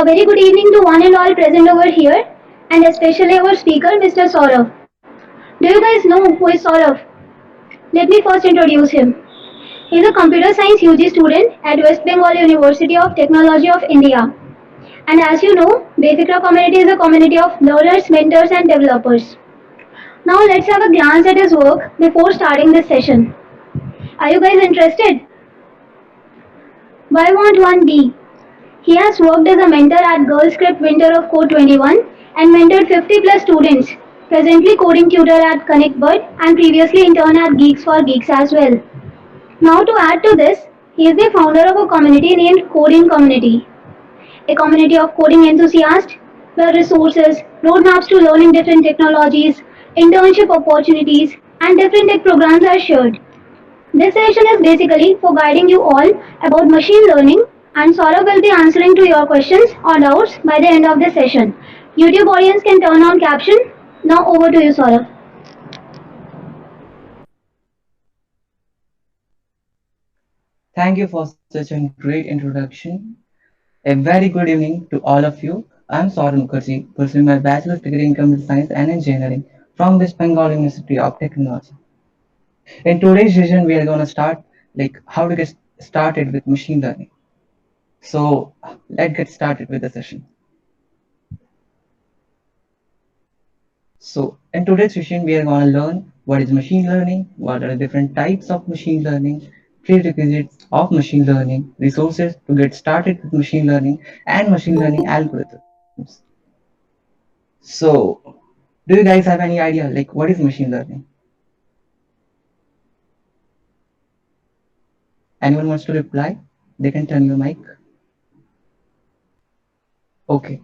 A very good evening to one and all present over here, and especially our speaker, Mr. Saurav. Do you guys know who is Saurav? Let me first introduce him. He is a computer science UG student at West Bengal University of Technology of India. And as you know, Befikra community is a community of learners, mentors, and developers. Now let's have a glance at his work before starting this session. Are you guys interested? Why won't one be? He has worked as a mentor at Girls Script Winter of Code 21 and mentored 50 plus students. Presently coding tutor at ConnectBird and previously intern at Geeks for Geeks as well. Now to add to this, he is the founder of a community named Coding Community, a community of coding enthusiasts where resources, roadmaps to learning different technologies, internship opportunities, and different tech programs are shared. This session is basically for guiding you all about machine learning, and Saurabh will be answering to your questions or doubts by the end of the session. YouTube audience can turn on caption. Now over to you, Saurabh. Thank you for such a great introduction. A very good evening to all of you. I'm Saurabh Mukherjee, pursuing my bachelor's degree in computer science and engineering from West Bengal University of Technology. In today's session, we are going to start like how to get started with machine learning. So let's get started with the session. So in today's session, we are going to learn what is machine learning, what are the different types of machine learning, prerequisites of machine learning, resources to get started with machine learning, and machine learning algorithms. So, do you guys have any idea like what is machine learning? Anyone wants to reply? They can turn your mic. Okay.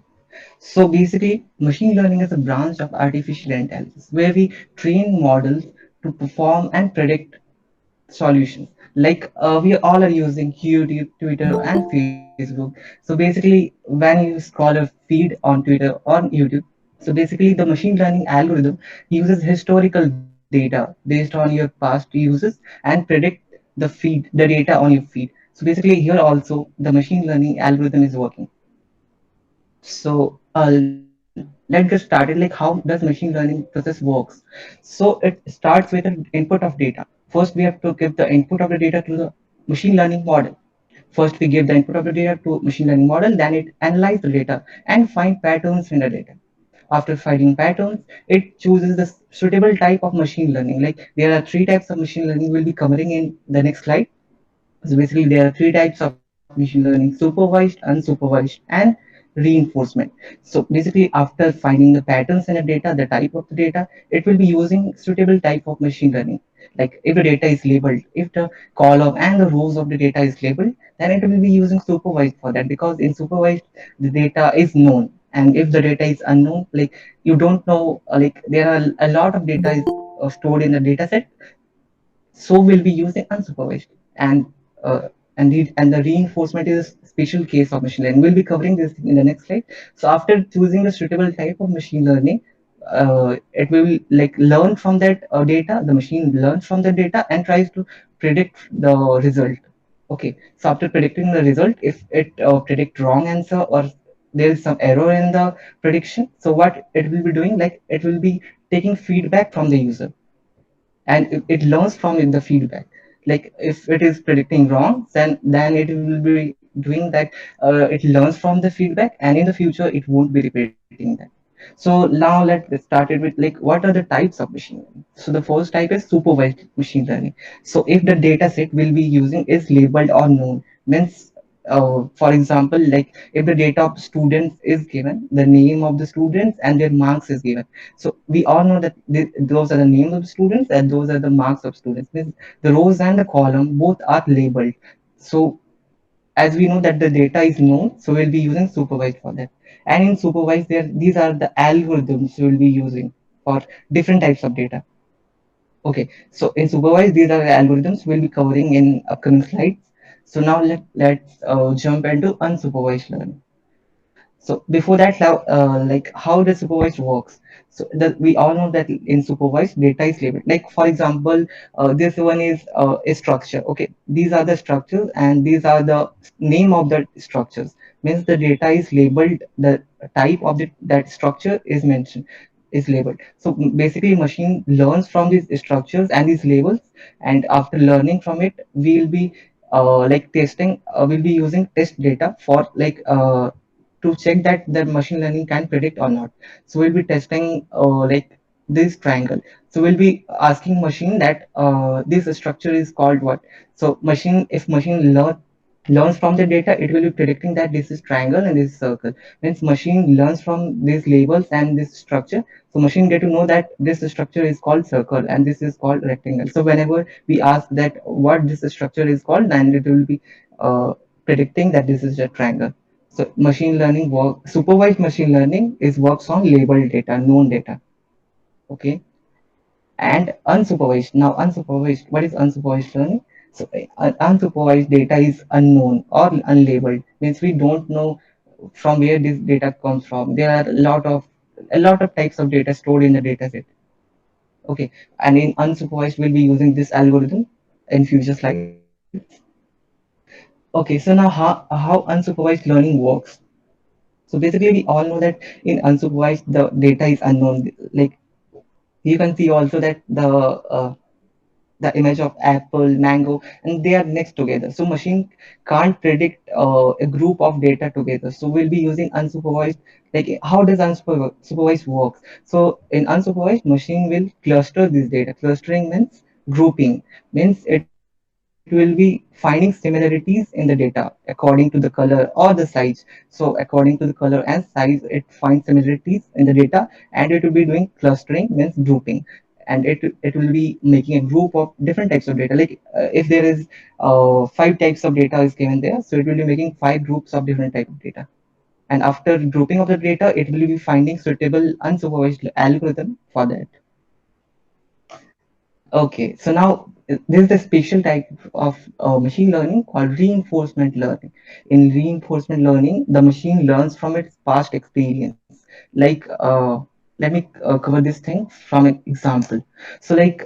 So basically, machine learning is a branch of artificial intelligence where we train models to perform and predict solutions. Like we all are using YouTube, Twitter, and Facebook. So basically, when you scroll a feed on Twitter or YouTube, so basically the machine learning algorithm uses historical data based on your past uses and predict the data on your feed. So basically, here also the machine learning algorithm is working. So let's get started. Like how does machine learning process works? So it starts with an input of data. First, we have to give the input of the data to the machine learning model. First, we give the input of the data to machine learning model, then it analyzes the data and find patterns in the data. After finding patterns, it chooses the suitable type of machine learning. Like there are three types of machine learning we'll be covering in the next slide. So basically, there are three types of machine learning: supervised, unsupervised, and reinforcement. So basically, after finding the patterns in the data, the type of the data, it will be using suitable type of machine learning. Like if the data is labeled, if the column and the rows of the data is labeled, then it will be using supervised for that, because in supervised the data is known. And if the data is unknown, like you don't know, like there are a lot of data is stored in the data set, so we'll be using unsupervised. And the reinforcement is a special case of machine learning. We'll be covering this in the next slide. So after choosing a suitable type of machine learning, it will like learn from that data. The machine learns from the data and tries to predict the result. Okay, so after predicting the result, if it predict wrong answer or there is some error in the prediction, so what it will be doing, like it will be taking feedback from the user, and it learns from the feedback. Like if it is predicting wrong, then it will be doing that. It learns from the feedback, and in the future it won't be repeating that. So now let's get started with like what are the types of machine learning. So the first type is supervised machine learning. So if the data set we'll be using is labeled or known, means for example, like if the data of students is given, the name of the students and their marks is given. So we all know that those are the names of students and those are the marks of students. Means the rows and the column both are labeled. So as we know that the data is known, so we'll be using supervised for that. And in supervised, there these are the algorithms we'll be using for different types of data. Okay, so in supervised, these are the algorithms we'll be covering in upcoming slides. So now let's jump into unsupervised learning. So before that, like how the supervised works. So that we all know that in supervised data is labeled. Like for example, this one is a structure. Okay, these are the structures and these are the name of the structures. means the data is labeled, the type of that structure is mentioned, is labeled. So basically machine learns from these structures and these labels, and after learning from it we'll be like testing, we'll be using test data for like to check that the machine learning can predict or not. So we'll be testing like this triangle. So we'll be asking machine that this structure is called what. So machine, if machine learns from the data, it will be predicting that this is triangle and this is circle. Means machine learns from these labels and this structure, so machine get to know that this structure is called circle and this is called rectangle. So whenever we ask that what this structure is called, then it will be predicting that this is a triangle. So machine learning work, supervised machine learning is works on labeled data, known data. Okay. And unsupervised. Now unsupervised, what is unsupervised learning? So unsupervised data is unknown or unlabeled, means we don't know from where this data comes from. There are a lot of types of data stored in the data set. Okay. And in unsupervised we'll be using this algorithm in future slides. Okay, so now how unsupervised learning works. So basically we all know that in unsupervised the data is unknown. Like you can see also that the image of apple, mango, and they are next together. So machine can't predict a group of data together. So we'll be using unsupervised. Like how does unsupervised works? So in unsupervised, machine will cluster this data. Clustering means grouping, means it will be finding similarities in the data according to the color or the size. So according to the color and size, it finds similarities in the data, and it will be doing clustering, means grouping, and it will be making a group of different types of data. Like if there is five types of data is given there, so it will be making five groups of different type of data, and after grouping of the data it will be finding suitable unsupervised algorithm for that. Okay, so now this is the special type of machine learning called reinforcement learning. In reinforcement learning, the machine learns from its past experience. Like, let me cover this thing from an example. So, like,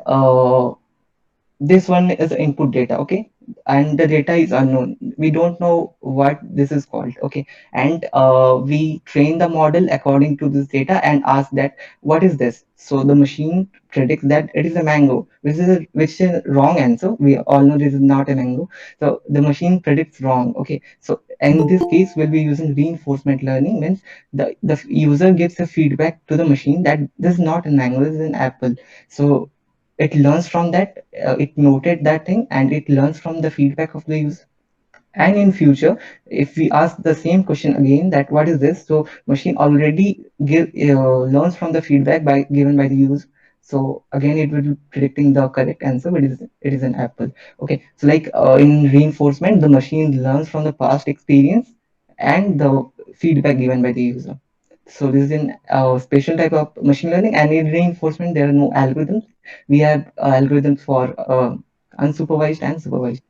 this one is input data, okay, and the data is unknown, we don't know what this is called, okay, and we train the model according to this data and ask that what is this. So the machine predicts that it is a mango, which is a wrong answer. We all know this is not a mango, so the machine predicts wrong. Okay, so in this case we'll be using reinforcement learning, means the user gives a feedback to the machine that this is not a mango, this is an apple. So it learns from that, it noted that thing and it learns from the feedback of the user. And in future if we ask the same question again that what is this, so machine already learns from the feedback by given by the user. So again it will be predicting the correct answer, but it is an apple. Okay, so like in reinforcement the machine learns from the past experience and the feedback given by the user. So this is an special type of machine learning, and in reinforcement there are no algorithms. We have algorithms for unsupervised and supervised.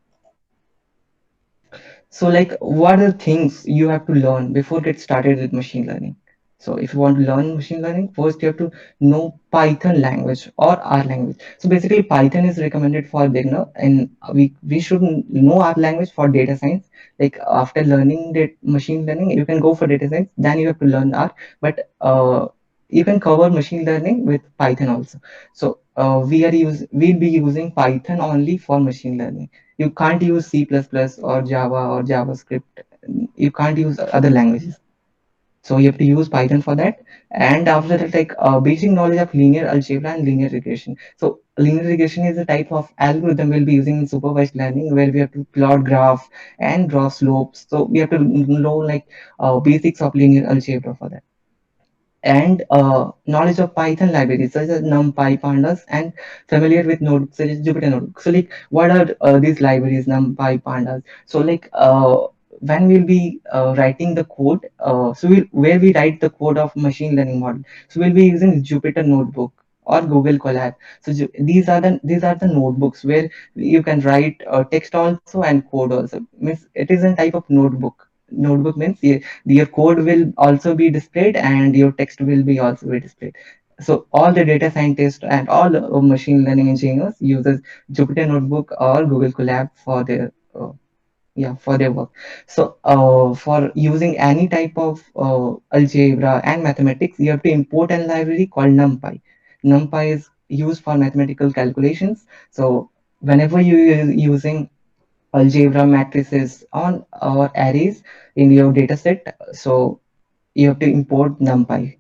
So like what are the things you have to learn before get started with machine learning? So if you want to learn machine learning, first you have to know Python language or R language. So basically Python is recommended for beginner, and we should know R language for data science. Like after learning that machine learning, you can go for data science, then you have to learn R, but you can cover machine learning with Python also. So we'll be using Python only for machine learning. You can't use C++ or Java or JavaScript. You can't use other languages. So you have to use Python for that. And after that, like basic knowledge of linear algebra and linear regression. So linear regression is a type of algorithm we'll be using in supervised learning, where we have to plot graph and draw slopes. So we have to know like basics of linear algebra for that, and knowledge of Python libraries such as NumPy, Pandas, and familiar with notebooks such as Jupyter Notebook. So, like, what are these libraries, NumPy, Pandas? So, like, when we'll be writing the code, where we write the code of machine learning model, so we'll be using Jupyter Notebook or Google Colab. So these are the notebooks where you can write text also and code also. Means it is a type of notebook. Notebook means your code will also be displayed and your text will be also be displayed. So all the data scientists and all machine learning engineers uses Jupyter Notebook or Google Colab for their yeah, for their work. So for using any type of algebra and mathematics, you have to import a library called NumPy. NumPy is used for mathematical calculations. So whenever you are using algebra matrices on or arrays in your data set, so you have to import NumPy.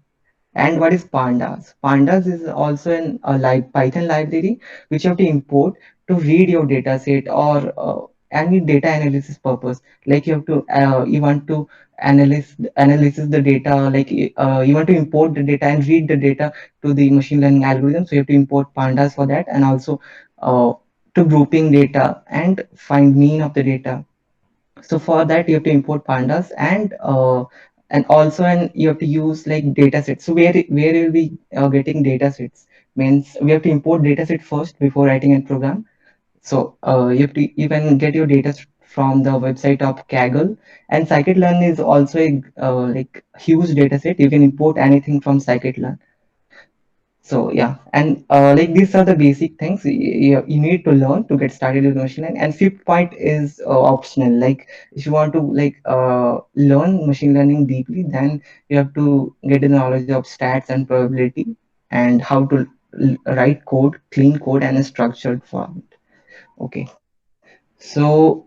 And what is pandas? Pandas is also a Python library which you have to import to read your data set or any data analysis purpose. Like you want to analysis the data, like you want to import the data and read the data to the machine learning algorithm. So you have to import pandas for that, and also uh, to grouping data and find mean of the data. So for that you have to import pandas, and also, and you have to use like data sets. So where will be getting data sets means we have to import data set first before writing a program. So you can get your data from the website of Kaggle, and scikit-learn is also a like huge data set. You can import anything from scikit-learn. So yeah, and like these are the basic things you need to learn to get started with machine learning. And fifth point is optional. Like if you want to like learn machine learning deeply, then you have to get the knowledge of stats and probability and how to write code, clean code, and a structured form. Okay. So,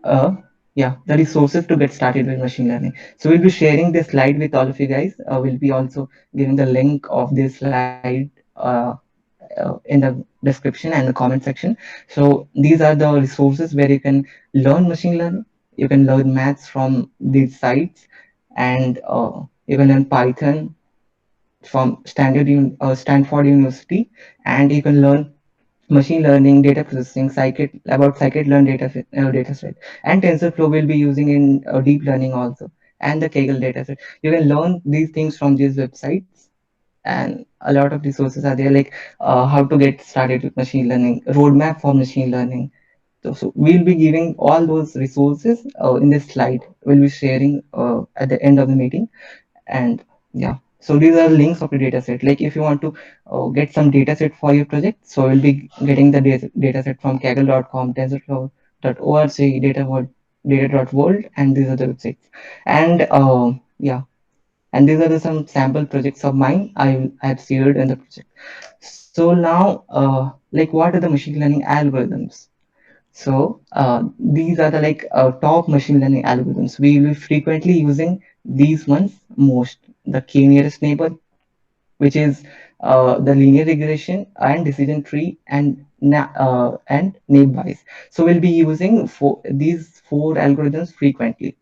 yeah, the resources to get started with machine learning. So we'll be sharing this slide with all of you guys. We'll be also giving the link of this slide in the description and the comment section. So these are the resources where you can learn machine learning. You can learn maths from these sites, and you can learn Python from Stanford University, and you can learn machine learning, data processing, scikit-learn data set, and TensorFlow will be using in deep learning also, and the Kaggle data set. You can learn these things from these websites, and a lot of resources are there, like how to get started with machine learning, roadmap for machine learning. So we'll be giving all those resources in this slide. We'll be sharing at the end of the meeting. And yeah, so these are links of the data set. Like if you want to get some data set for your project, so we'll be getting the data set from kaggle.com, tensorflow.org, data.world, and these are the websites. And yeah, and these are some sample projects of mine I have shared in the project. So now like what are the machine learning algorithms? So these are the like top machine learning algorithms. We will be frequently using these ones most. The k-nearest neighbor, which is the linear regression and decision tree, and naive Bayes. So we'll be using these four algorithms frequently.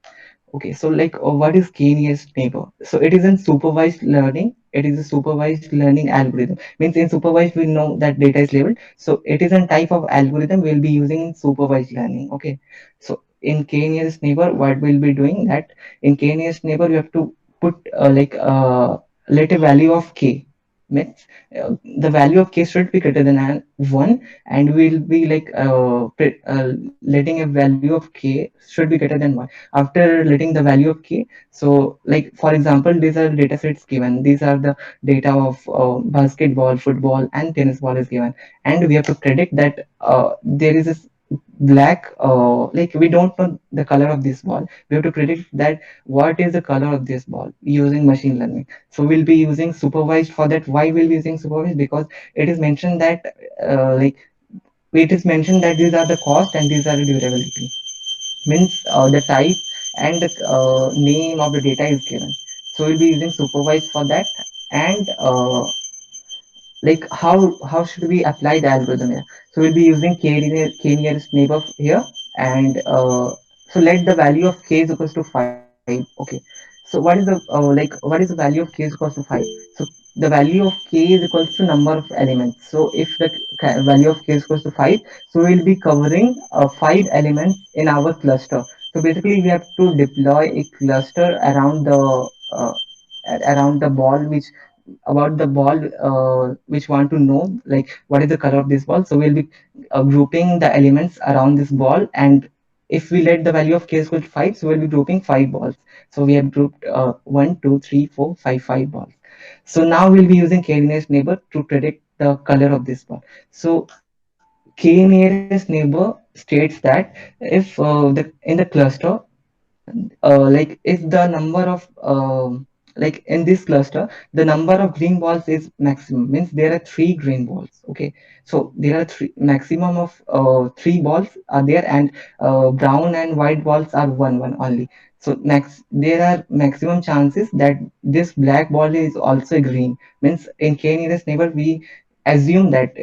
Okay, so like what is k-nearest neighbor? So it is in supervised learning. It is a supervised learning algorithm. Means in supervised we know that data is labeled. So it is a type of algorithm we'll be using in supervised learning. Okay, so in k-nearest neighbor, what we'll be doing that in k-nearest neighbor you have to put let a value of k. Means the value of k should be greater than one, and we'll be like letting a value of k should be greater than one. After letting the value of k, so like for example, these are data sets given. These are the data of basketball, football, and tennis ball is given, and we have to predict that there is a black like we don't know the color of this ball. We have to predict that what is the color of this ball using machine learning. So we'll be using supervised for that. Why we'll be using supervised? Because it is mentioned that like it is mentioned that these are the cost and these are the durability. Means the type and the name of the data is given. So we'll be using supervised for that. And like how should we apply the algorithm here? So we'll be using k nearest neighbor here, and so let the value of k is equals to 5. Okay, so what is the what is the value of k is equals to 5? So the value of k is equals to number of elements. So if the value of k is equals to 5, so we'll be covering 5 elements in our cluster. So basically we have to deploy a cluster uh, around the ball, which about the ball which want to know like what is the color of this ball. So we'll be grouping the elements around this ball, and if we let the value of k is equal to 5, so we'll be grouping 5 balls. So we have grouped 1 2 3 4 5 5 balls. So now we'll be using k-nearest neighbor to predict the color of this ball. So k nearest neighbor states that if in the cluster, like if the number of like in this cluster the number of green balls is maximum, means there are three green balls. Okay, so there are three maximum of three balls are there, and brown and white balls are one only. So max there are maximum chances that this black ball is also green, means in k nearest neighbor we assume that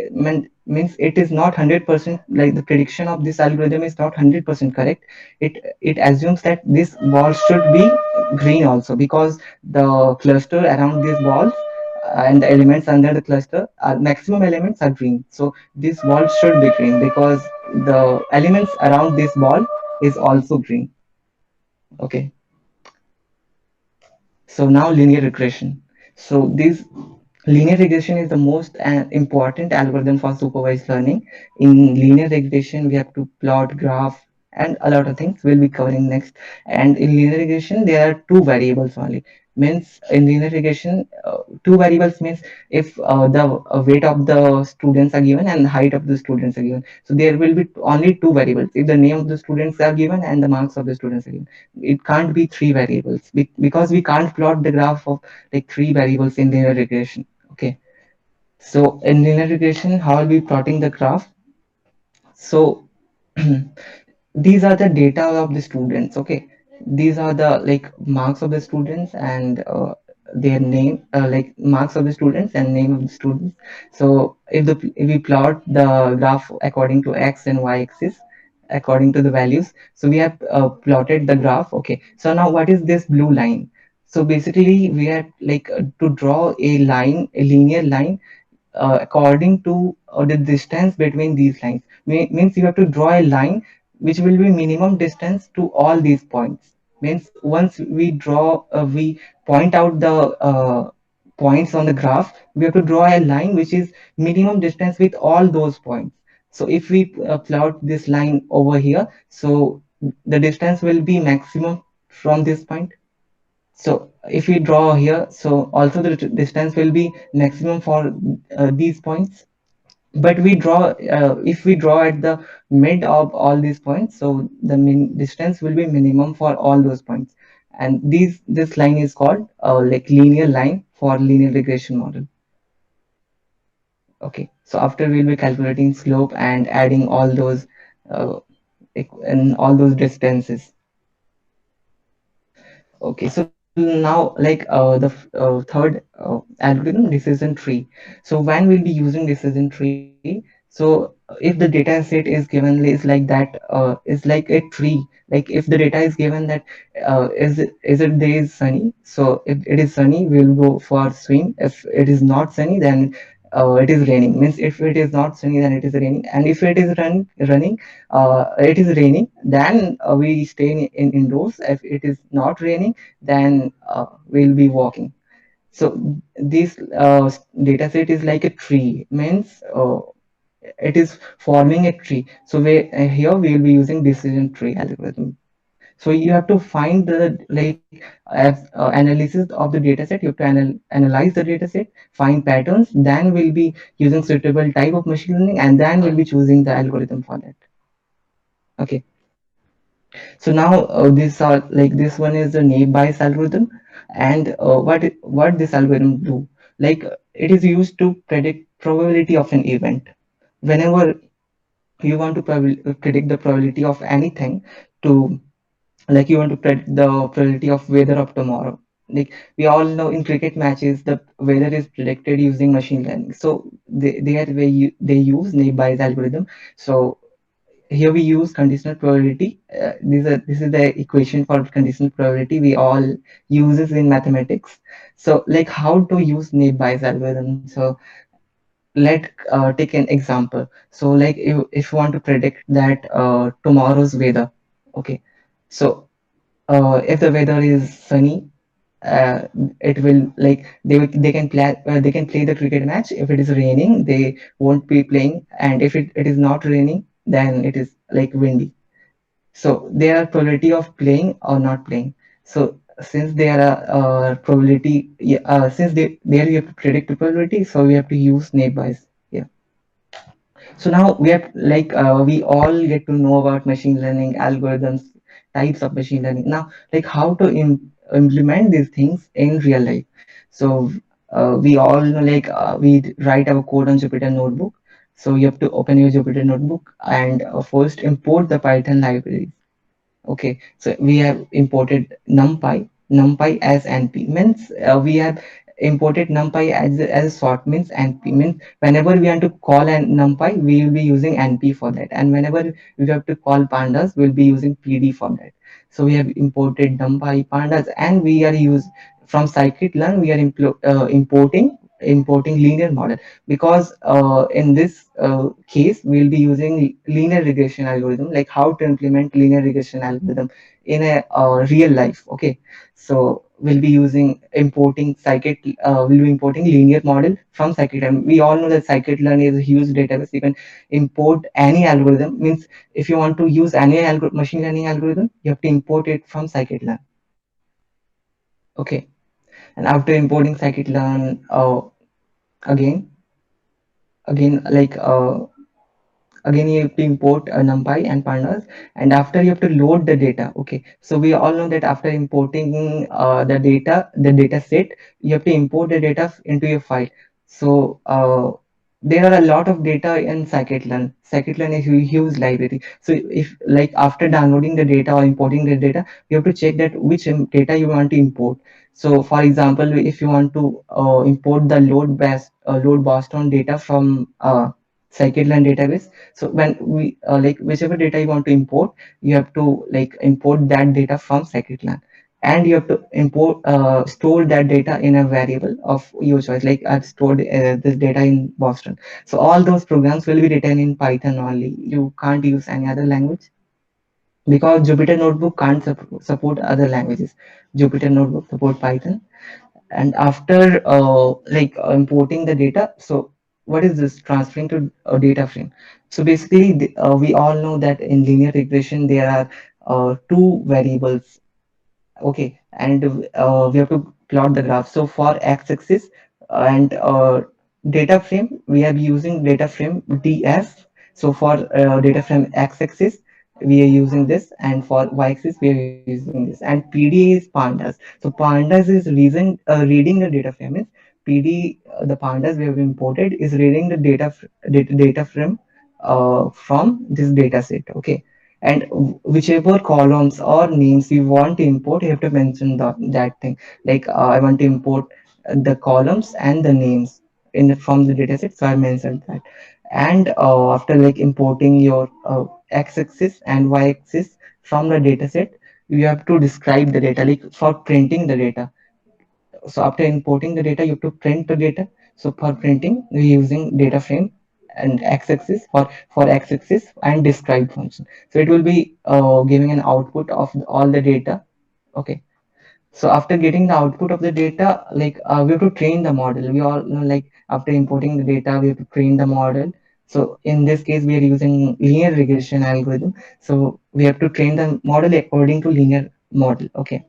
means it is not 100%, like the prediction of this algorithm is not 100% correct. It assumes that this ball should be green also, because the cluster around these balls and the elements under the cluster are maximum elements are green, so this ball should be green because the elements around this ball is also green. Okay, so now linear regression. So this linear regression is the most important algorithm for supervised learning. In linear regression, we have to plot graph and a lot of things we'll be covering next. And in linear regression, there are two variables only. Means in linear regression, two variables means if the weight of the students are given and height of the students are given. So there will be only two variables. If the name of the students are given and the marks of the students are given, it can't be three variables because we can't plot the graph of like three variables in linear regression. Okay, so in linear regression, how are we plotting the graph? So these are the data of the students. Okay, these are the like marks of the students and their name, like marks of the students and name of the students. So if we plot the graph according to x and y axis, according to the values, so we have plotted the graph. Okay, so now what is this blue line? So basically we have like to draw a line, a linear line according to the distance between these lines. Means you have to draw a line which will be minimum distance to all these points. Means once we draw, we point out the points on the graph, we have to draw a line which is minimum distance with all those points. So if we plot this line over here, so the distance will be maximum from this point. So if we draw here, so also the distance will be maximum for these points. But we draw, if we draw at the mid of all these points, so the distance will be minimum for all those points. And this line is called like linear line for linear regression model. Okay, so after we'll be calculating slope and adding all those and all those distances. Okay, so now like the third algorithm, decision tree. So when we'll be using decision tree, so if the data set is given is like that, is like a tree. Like if the data is given that is it day is sunny, so if it is sunny we'll go for swim. If it is not sunny, then it is raining. Means if it is not sunny, then it is raining, and if it is running, it is raining, then we stay in indoors. If it is not raining, then we'll be walking. So this data set is like a tree, means it is forming a tree. So here we will be using decision tree algorithm. So you have to find the like analysis of the data set. You have to analyze the data set, find patterns, then we'll be using suitable type of machine learning, and then we'll be choosing the algorithm for that. Okay, so now these are like this one is the naive Bayes algorithm, and what this algorithm do? Like it is used to predict probability of an event. Whenever you want to predict the probability of anything, to like you want to predict the probability of weather of tomorrow. Like we all know in cricket matches, the weather is predicted using machine learning. So they use naive Bayes algorithm. So here we use conditional probability. This is the equation for conditional probability we all uses in mathematics. So like how to use naive Bayes algorithm. So let take an example. So like if you want to predict that tomorrow's weather. Okay, so if the weather is sunny, uh, it will like they can play the cricket match. If it is raining, they won't be playing, and if it is not raining, then it is like windy. So there are probability of playing or not playing. So since there are probability, yeah, since there you have to predict the probability, so we have to use neighbors. Yeah. So now we have like we all get to know about machine learning algorithms, types of machine learning. Now, like how to implement these things in real life. So we all know like we write our code on Jupyter Notebook. So you have to open your Jupyter Notebook and first import the Python library. Okay, so we have imported NumPy. NumPy as NP means we have imported NumPy as a short means NP means whenever we want to call an NumPy, we will be using NP for that, and whenever we have to call pandas, we'll be using PD for that. So we have imported NumPy pandas, and we are use from scikit-learn we are importing linear model because in this case we'll be using linear regression algorithm, like how to implement linear regression algorithm in a real life. Okay, so we'll be using importing we'll be importing linear model from scikit, and we all know that scikit-learn is a huge database. You can import any algorithm, means if you want to use any machine learning algorithm, you have to import it from scikit-learn. Okay, and after importing scikit-learn again again like again you have to import numpy and pandas, and after you have to load the data. Okay, so we all know that after importing the data set, you have to import the data into your file. So there are a lot of data in scikit-learn is a huge library. So if like after downloading the data or importing the data, you have to check that which data you want to import. So for example, if you want to import the load boston data from scikit-learn database. So when we like whichever data you want to import, you have to like import that data from scikit-learn, and you have to import store that data in a variable of your choice. Like I've stored this data in Boston. So all those programs will be written in Python only. You can't use any other language because Jupyter Notebook can't support other languages. Jupyter Notebook support Python. And after importing the data, so what is this transferring to a data frame? So basically we all know that in linear regression there are two variables. Okay, and we have to plot the graph. So for x-axis and data frame, we are using data frame df. So for data frame x-axis, we are using this, and for y-axis, we are using this. And PD is pandas. So pandas is reading the data frame. Is PD the pandas we have imported is reading the data frame from this data set. Okay, and whichever columns or names you want to import, you have to mention that thing. Like I want to import the columns and the names in from the dataset, so I mentioned that. And after like importing your x-axis and y-axis from the dataset, you have to describe the data, like for printing the data. So after importing the data, you have to print the data. So for printing, we're using data frame and x-axis for x-axis and describe function. So it will be giving an output of all the data. Okay. So after getting the output of the data, like we have to train the model. We all know like after importing the data, we have to train the model. So in this case, we are using linear regression algorithm. So we have to train the model according to linear model. Okay,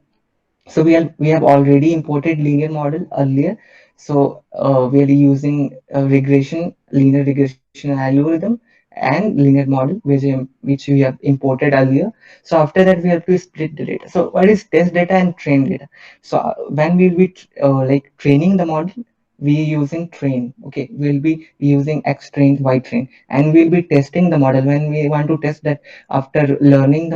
so we have already imported linear model earlier. So we are using linear regression algorithm and linear model which we have imported earlier. So after that we have to split the data. So what is test data and train data? So when we'll be like training the model, we using train. Okay, we'll be using x train, y train, and we'll be testing the model when we want to test that after learning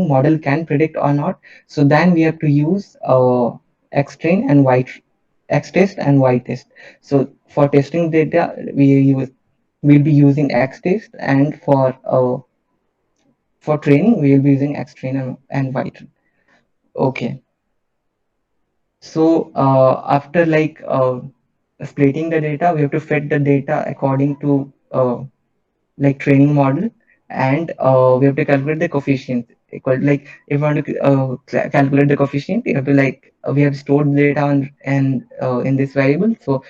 model can predict or not. So then we have to use X train and X test and Y test. So for testing data, we'll be using X test, and for training we'll be using X train and Y train. Okay. So after like splitting the data, we have to fit the data according to like training model, and we have to calculate the coefficient equal, like if you want to calculate the coefficient, you have to like we have stored data on and in this variable. So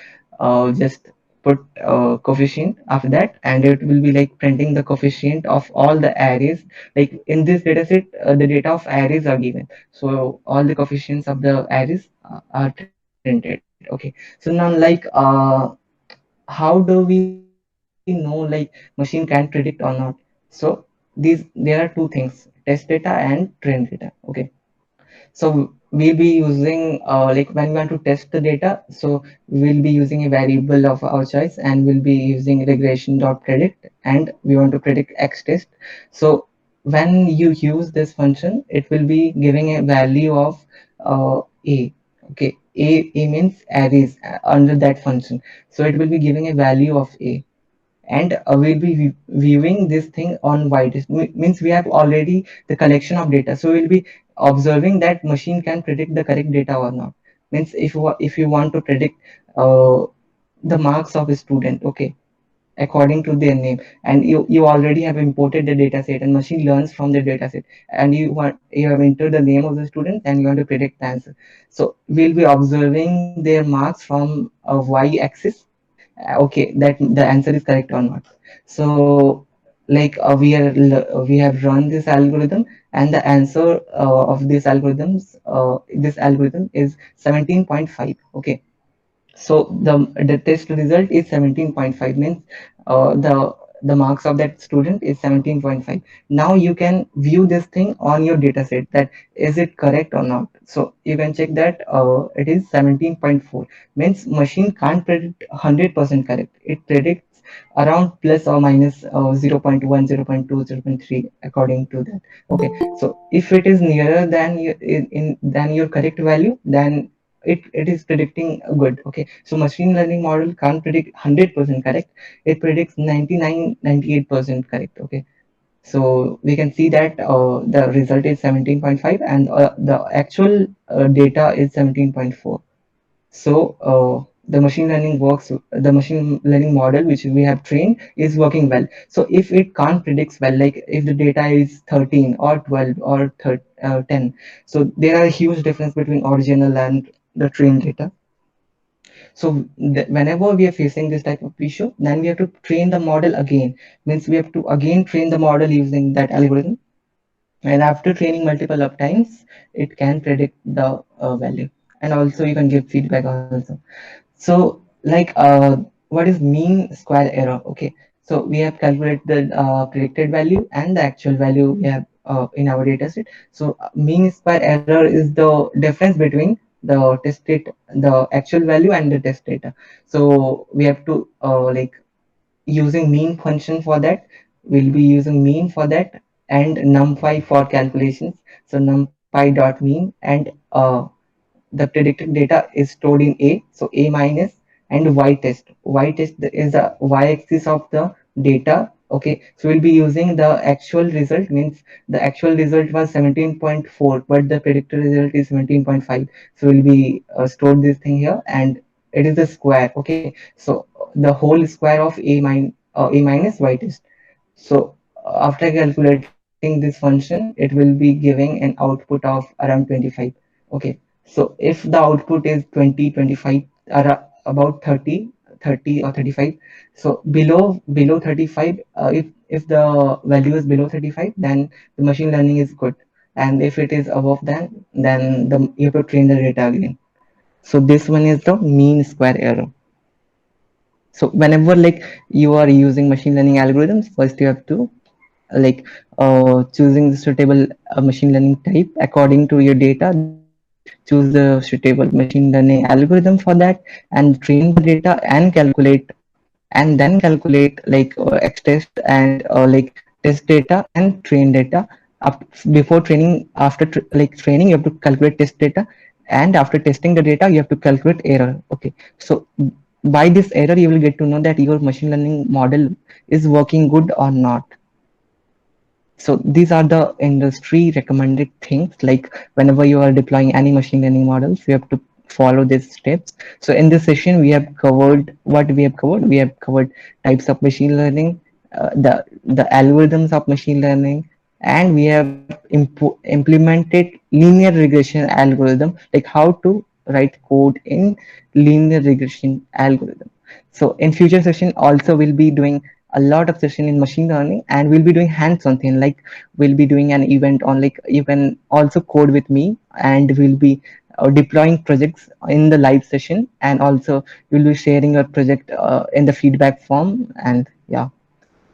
just put coefficient after that, and it will be like printing the coefficient of all the arrays. Like in this data set, the data of arrays are given, so all the coefficients of the arrays are printed. Okay, so now like how do we we know like machine can predict or not? So these there are two things: test data and train data. Okay, so we'll be using like when we want to test the data, so we'll be using a variable of our choice, and we'll be using regression dot predict, and we want to predict x test. So when you use this function, it will be giving a value of a. Okay, a means arrays under that function, so it will be giving a value of a, and we'll be viewing this thing on white. Means we have already the collection of data, so we'll be observing that machine can predict the correct data or not. Means if you want to predict uh, the marks of a student, okay, according to their name, and you already have imported the data set, and machine learns from the data set, and you have entered the name of the student, and you want to predict the answer. So we'll be observing their marks from a y-axis. Okay, that the answer is correct or not. So like we have run this algorithm, and the answer of this algorithm is 17.5. Okay, so the test result is 17.5, means the marks of that student is 17.5. Now you can view this thing on your data set, that is it correct or not. So you can check that it is 17.4. Means machine can't predict 100% correct, it predicts around plus or minus 0 0.1, 0 0.2, 0.3 according to that. Okay, so if it is nearer than than your correct value, then it is predicting good. Okay, so machine learning model can't predict 100% correct, it predicts 99, 98% correct. Okay, so we can see that the result is 17.5, and the actual data is 17.4. So the machine learning model which we have trained is working well. So if it can't predicts well, like if the data is 13 or 12 or 10, so there are a huge difference between original and the trained data. So whenever we are facing this type of issue, then we have to train the model again. Means we have to again train the model using that algorithm, and after training multiple of times, it can predict the value, and also you can give feedback also. So like what is mean square error? Okay, so we have calculated the predicted value and the actual value we have in our data set. So mean square error is the difference between the test data, the actual value, and the test data. So we have to like using mean function for that. We'll be using mean for that, and numpy for calculations. So numpy dot mean, and the predicted data is stored in a, so a minus, and y test is the y-axis of the data. Okay, so we'll be using the actual result. Means the actual result was 17.4, but the predicted result is 17.5. So we'll be stored this thing here, and it is the square. Okay, so the whole square of a minus y-test. So after calculating this function, it will be giving an output of around 25. Okay, so if the output is 20, 25, about 30, 30 or 35, so below 35, if the value is below 35, then the machine learning is good, and if it is above that, then you have to train the data again. So this one is the mean square error. So whenever like you are using machine learning algorithms, first you have to like choosing the suitable machine learning type according to your data, then choose the suitable machine learning algorithm for that, and train the data and calculate, and then calculate like x test and like test data and train data. Before training, after like training, you have to calculate test data, and after testing the data, you have to calculate error. Okay, so by this error, you will get to know that your machine learning model is working good or not. So these are the industry recommended things. Like whenever you are deploying any machine learning models, you have to follow these steps. So in this session, we have covered what we have covered. We have covered types of machine learning, the algorithms of machine learning, and we have implemented linear regression algorithm, like how to write code in linear regression algorithm. So in future session also we'll be doing a lot of session in machine learning, and we'll be doing hands-on thing, like we'll be doing an event on, like you can also code with me, and we'll be deploying projects in the live session, and also you'll be sharing your project in the feedback form. And yeah,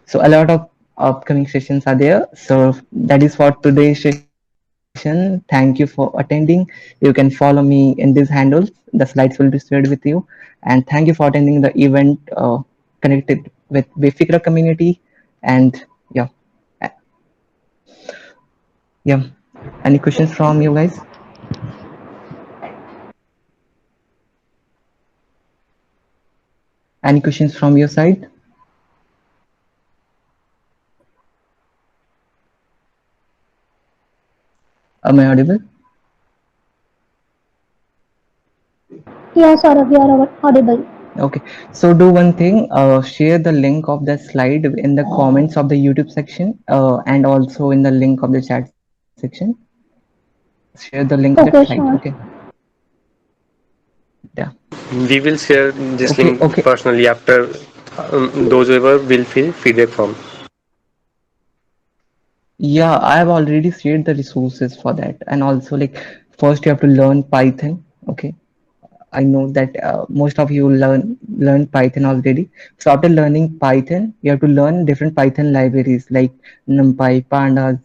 so a lot of upcoming sessions are there. So that is for today's session. Thank you for attending. You can follow me in these handles. The slides will be shared with you. And thank you for attending the event connected with Wayfikra community. And yeah, uh, yeah. Any questions from you guys? Any questions from your side? Am I audible? Yeah, Saurabh, you are audible. Okay, so do one thing, share the link of the slide in the comments of the YouTube section, and also in the link of the chat section. Share the link of that slide. Okay, Okay. sure. Yeah. We will share this Okay. link Okay. personally after those whoever will fill feedback form. Yeah, I have already shared the resources for that, and also like first you have to learn Python. Okay. I know that most of you learn Python already. So after learning Python, you have to learn different Python libraries like NumPy, Pandas,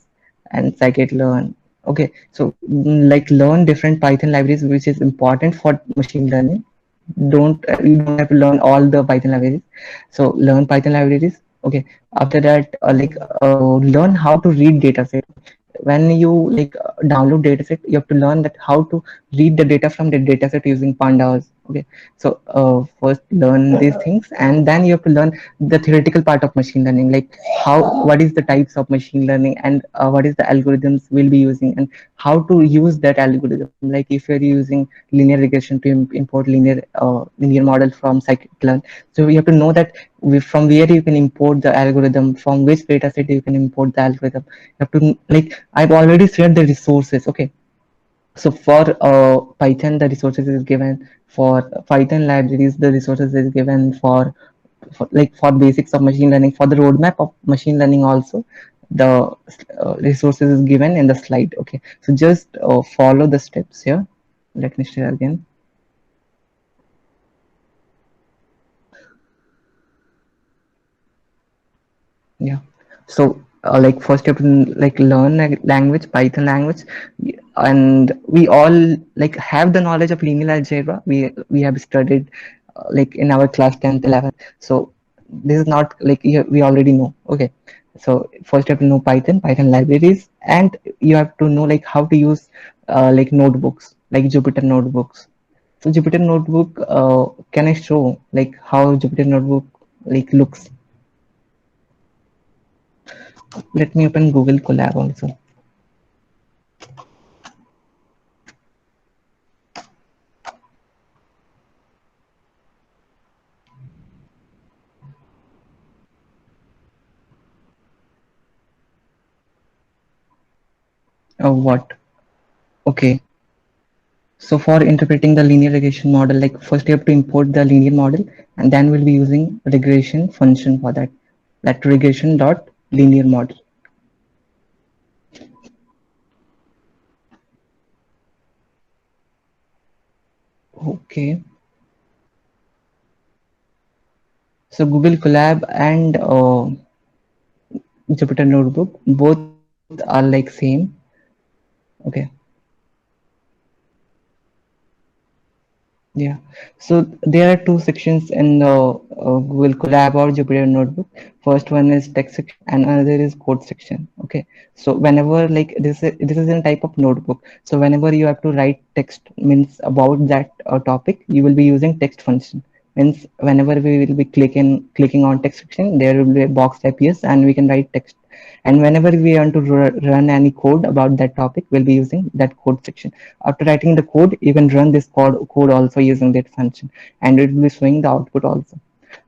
and scikit-learn. Okay, so like learn different Python libraries, which is important for machine learning. Don't You don't have to learn all the Python libraries. So learn Python libraries. Okay, after that, learn how to read dataset. When you download dataset, you have to learn that how to read the data from the dataset using pandas. Okay, so first learn these things, and then you have to learn the theoretical part of machine learning, like what is the types of machine learning, and what is the algorithms we'll be using, and how to use that algorithm. Like if you're using linear regression to import linear model from scikit-learn, so you have to know that from where you can import the algorithm, from which dataset you can import the algorithm. You have to I've already shared the resources. Okay, so for Python, the resources is given. For Python libraries, the resources is given. For basics of machine learning, for the roadmap of machine learning also, the resources is given in the slide. Okay, so just follow the steps here. Let me share again. Yeah. So first you have to learn a language, Python language, and we all have the knowledge of linear algebra. We have studied in our class 10th, 11th. So this is not we already know. Okay. So first you have to know Python libraries, and you have to know how to use notebooks like Jupyter notebooks. So Jupyter notebook, can I show how Jupyter notebook looks? Let me open Google Colab also. Oh, what? Okay. So for interpreting the linear regression model, first you have to import the linear model, and then we'll be using regression function for that. That regression dot linear model. Okay. So Google Colab and Jupyter Notebook both are same. Okay. Yeah, so there are two sections in the Google Colab or Jupyter Notebook. First one is text section, and another is code section. Okay, so whenever this is a type of notebook. So whenever you have to write text means about that topic, you will be using text function. Means whenever we will be clicking on text section, there will be a box appears, and we can write text. And whenever we want to run any code about that topic, we'll be using that code section. After writing the code, you can run this code also using that function, and it will be showing the output also.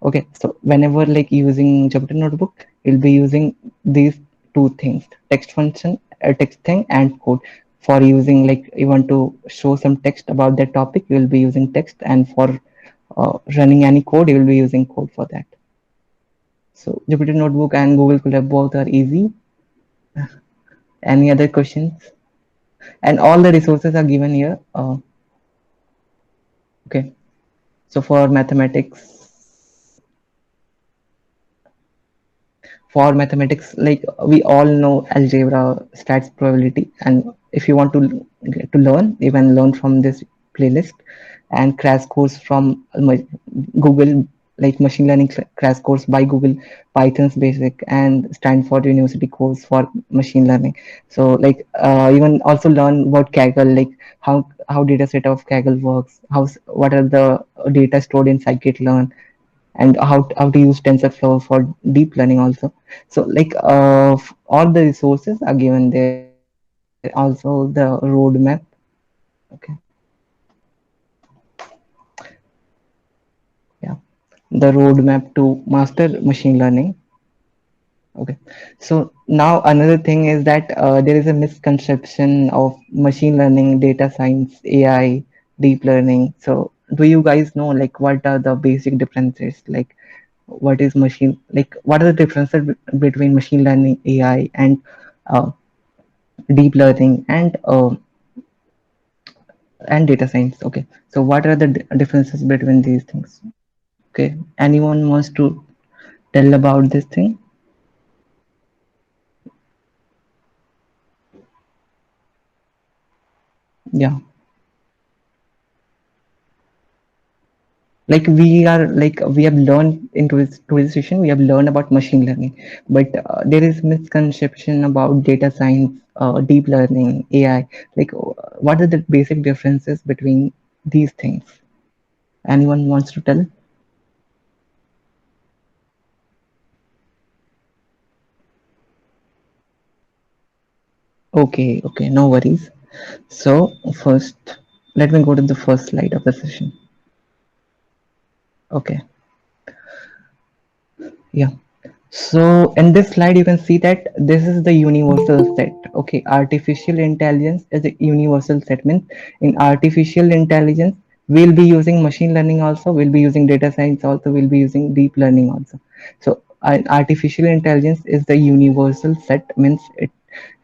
Okay, so whenever using Jupyter Notebook, you'll be using these two things: text function, text thing, and code. For using you want to show some text about that topic, you will be using text, and for running any code, you will be using code for that. So Jupyter Notebook and Google Colab both are easy. Any other questions? And all the resources are given here. Okay, so for mathematics, like we all know algebra, stats, probability, and if you want to get to learn, you can learn from this playlist and crash course from Google, like machine learning crash course by Google, Python's basic, and Stanford University course for machine learning. So like you can also learn about Kaggle, like how data set of Kaggle works, what are the data stored in scikit-learn, and how to use TensorFlow for deep learning also. So like all the resources are given there. Also the roadmap. Okay, yeah, the roadmap to master machine learning. Okay, so now another thing is that there is a misconception of machine learning, data science, AI, deep learning. So do you guys know like what are the basic differences? Like what is machine, like what are the differences between machine learning, AI, and uh, deep learning and data science? Okay, so what are the differences between these things? Okay, anyone wants to tell about this thing? Yeah, like we have learned into this session, we have learned about machine learning, but there is misconception about data science, deep learning, AI. Like what are the basic differences between these things? Anyone wants to tell? Okay, okay, no worries. So first, let me go to the first slide of the session. Okay, yeah. So in this slide, you can see that this is the universal set. Okay, artificial intelligence is a universal set. Means in artificial intelligence, we'll be using machine learning also, we'll be using data science also, we'll be using deep learning also. So artificial intelligence is the universal set. Means it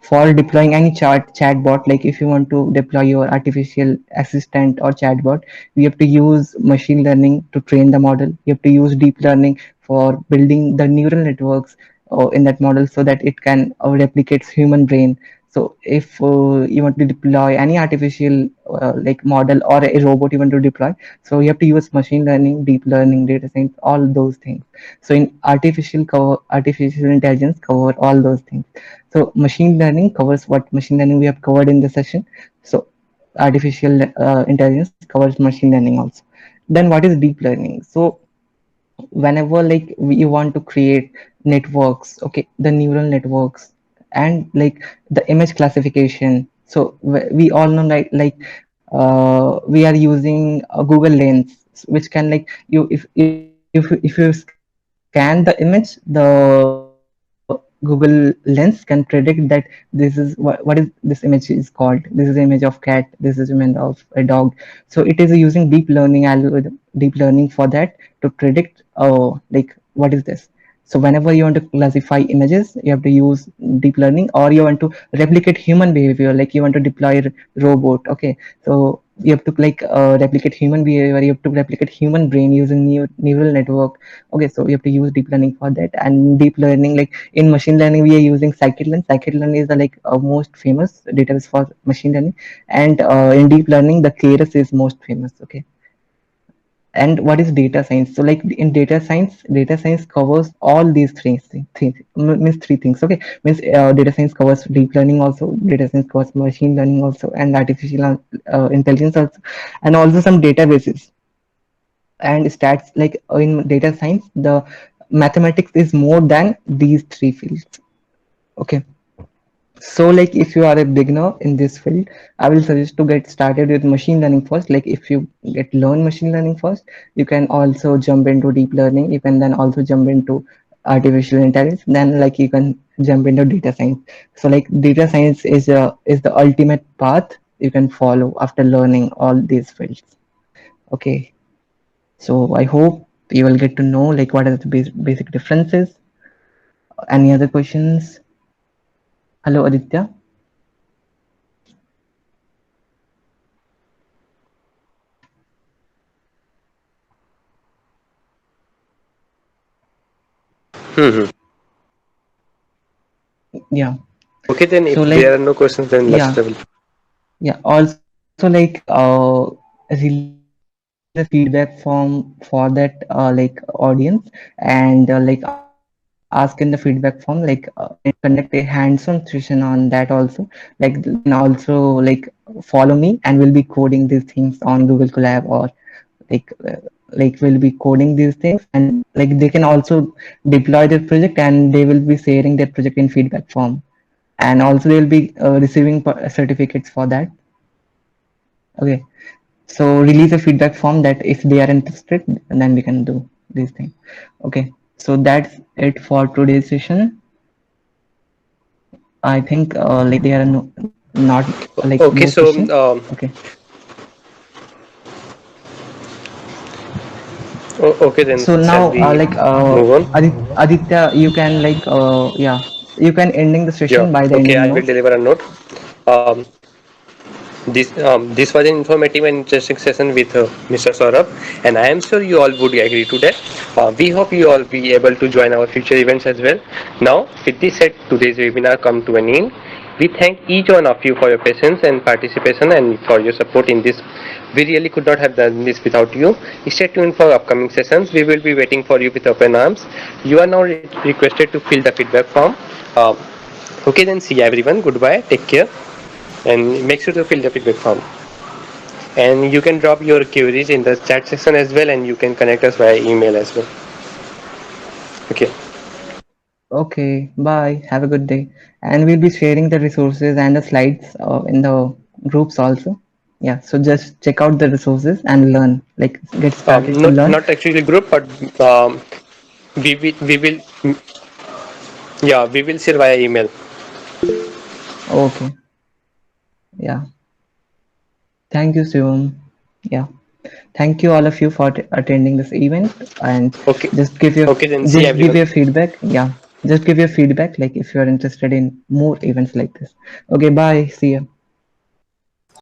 for deploying any chatbot, like if you want to deploy your artificial assistant or chatbot, we have to use machine learning to train the model. You have to use deep learning for building the neural networks in that model so that it can replicate human brain. So if you want to deploy any artificial like model or a robot you want to deploy, so you have to use machine learning, deep learning, data science, all those things. So in artificial intelligence cover all those things. So machine learning covers what machine learning we have covered in the session. So artificial intelligence covers machine learning also. Then what is deep learning? So whenever like you want to create networks, okay, the neural networks, and like the image classification. So we all know like we are using a Google Lens, which can like you if you scan the image, the Google Lens can predict that what is this image is called. This is image of cat, this is image of a dog. So it is using deep learning algorithm, deep learning for that to predict like what is this. So whenever you want to classify images, you have to use deep learning, or you want to replicate human behavior, like you want to deploy a robot. Okay, so you have to like replicate human behavior, you have to replicate human brain using neural network. Okay, so you have to use deep learning for that. And deep learning, like in machine learning, we are using scikit-learn. Scikit-learn is the like most famous database for machine learning, and in deep learning, the keras is most famous. Okay, and what is data science? So like in data science covers all these things, means three things. Okay, means data science covers deep learning also, data science covers machine learning also, and artificial intelligence also, and also some databases and stats. Like in data science, the mathematics is more than these three fields. Okay, so like if you are a beginner in this field, I will suggest to get started with machine learning first. Like if you get learn machine learning first, you can also jump into deep learning, you can then also jump into artificial intelligence, then like you can jump into data science. So like data science is the ultimate path you can follow after learning all these fields. Okay, so I hope you will get to know like what are the basic differences. Any other questions? Hello Aditya. Hmm. Yeah. Okay, then if So there like are no questions, then let's yeah, travel. yeah. Also like release a feedback form for that like audience, and like ask in the feedback form like can conduct a hands-on session on that also. Like they can also like follow me and we'll be coding these things on Google Colab, or like like we'll be coding these things, and like they can also deploy their project and they will be sharing their project in feedback form, and also they'll be receiving certificates for that. Okay, so release a feedback form that if they are interested, then we can do these things. Okay, so that's it for today's session. I think like there are no, not like Okay, more so questions. Okay, okay, then so shall now we move on? Aditya, you can like yeah, you can ending the Yeah. session by the Okay, ending I will note. deliver a note. Um, this was an informative and interesting session with Mr. Saurabh, and I am sure you all would agree to that. We hope you all be able to join our future events as well. Now, with this said, today's webinar come to an end. We thank each one of you for your patience and participation and for your support in this. We really could not have done this without you. Stay tuned for upcoming sessions. We will be waiting for you with open arms. You are now requested to fill the feedback form. Uh, okay, then see everyone. Goodbye. Take care, and make sure to fill the feedback form, and you can drop your queries in the chat section as well, and you can connect us via email as well. Okay. Okay, bye. Have a good day. And we'll be sharing the resources and the slides in the groups also. Yeah, so just check out the resources and learn. Like get started to Not learn. not actually group, but we will yeah, we will share via email. Okay. Yeah. Thank you, Shivam. Yeah. Thank you all of you for attending this event, and Okay. just give your Okay, then see just give everyone. your feedback. Yeah. Just give your feedback like if you are interested in more events like this. Okay, bye. See you.